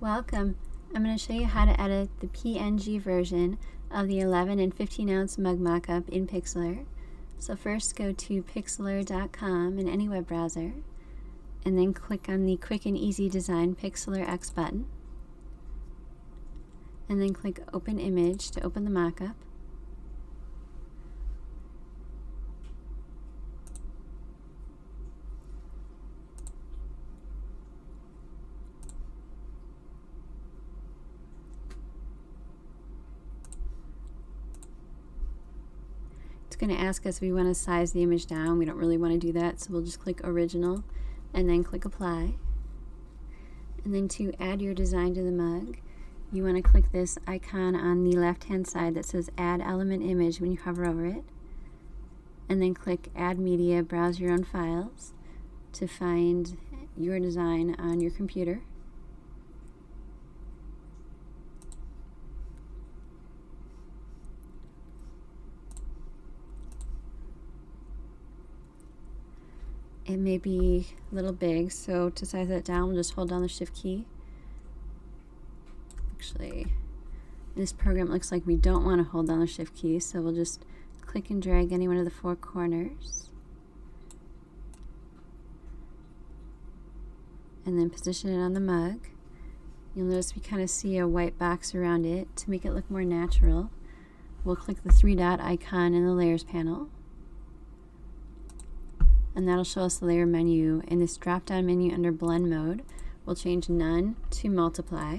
Welcome. I'm going to show you how to edit the PNG version of the 11 and 15 ounce mug mockup in Pixlr. So first go to pixlr.com in any web browser and then click on the Quick and Easy Design Pixlr X button and then click Open Image to open the mockup. It's going to ask us if we want to size the image down. We don't really want to do that, so we'll just click Original and then click Apply. And then to add your design to the mug, you want to click this icon on the left-hand side that says Add Element Image when you hover over it. And then click Add Media, Browse Your Own Files to find your design on your computer. It may be a little big, so to size it down, we'll just hold down the Shift key. Actually, in this program, it looks like we don't want to hold down the Shift key, so we'll just click and drag any one of the four corners. And then position it on the mug. You'll notice we kind of see a white box around it. To make it look more natural, we'll click the three-dot icon in the Layers panel. And that'll show us the layer menu. In this drop-down menu under Blend Mode, we'll change None to Multiply.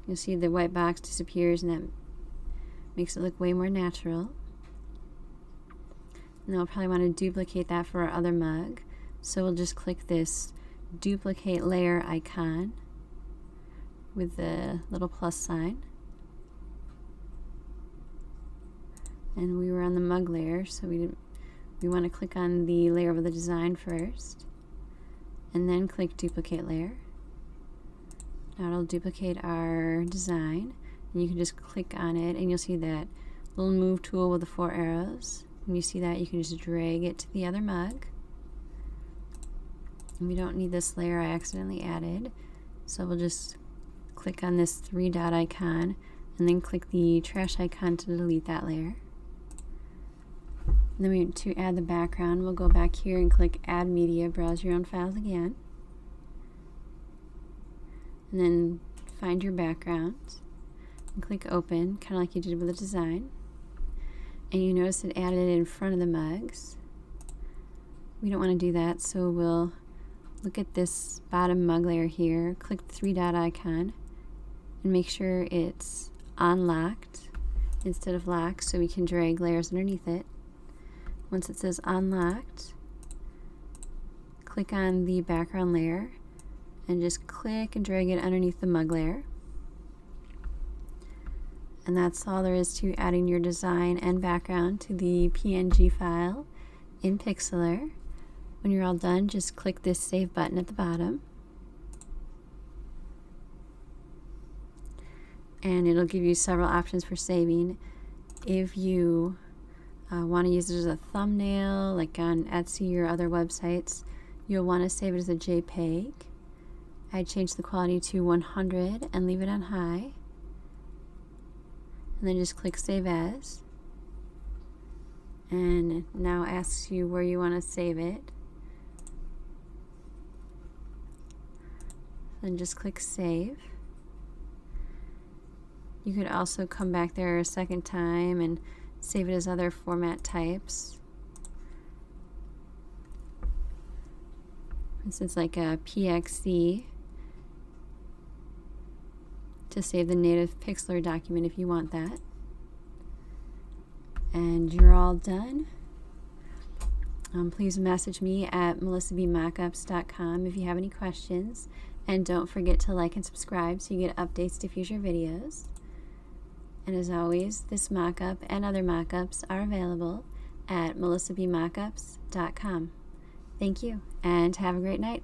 You'll see the white box disappears, and that makes it look way more natural. And we'll probably want to duplicate that for our other mug. So we'll just click this Duplicate Layer icon with the little plus sign. And we were on the mug layer, so we want to click on the layer with the design first, and then click Duplicate Layer. Now it'll duplicate our design, and you can just click on it, and you'll see that little move tool with the four arrows. When you see that, you can just drag it to the other mug. And we don't need this layer I accidentally added, so we'll just click on this three-dot icon, and then click the trash icon to delete that layer. And then to add the background, we'll go back here and click Add Media, Browse Your Own Files again. And then find your background and click Open, kind of like you did with the design. And you notice it added it in front of the mugs. We don't want to do that, so we'll look at this bottom mug layer here, click the three-dot icon, and make sure it's unlocked instead of locked so we can drag layers underneath it. Once it says unlocked, click on the background layer and just click and drag it underneath the mug layer. And that's all there is to adding your design and background to the PNG file in Pixlr. When you're all done, just click this Save button at the bottom. And it'll give you several options for saving. If you want to use it as a thumbnail, like on Etsy or other websites, you'll want to save it as a JPEG. I'd change the quality to 100 and leave it on high. And then just click Save As. And now asks you where you want to save it. Then just click Save. You could also come back there a second time and save it as other format types. For instance, like a PXC to save the native Pixlr document if you want that. And you're all done. Please message me at melissabmockups.com if you have any questions. And don't forget to like and subscribe so you get updates to future videos. And as always, this mockup and other mockups are available at melissabmockups.com. Thank you, and have a great night.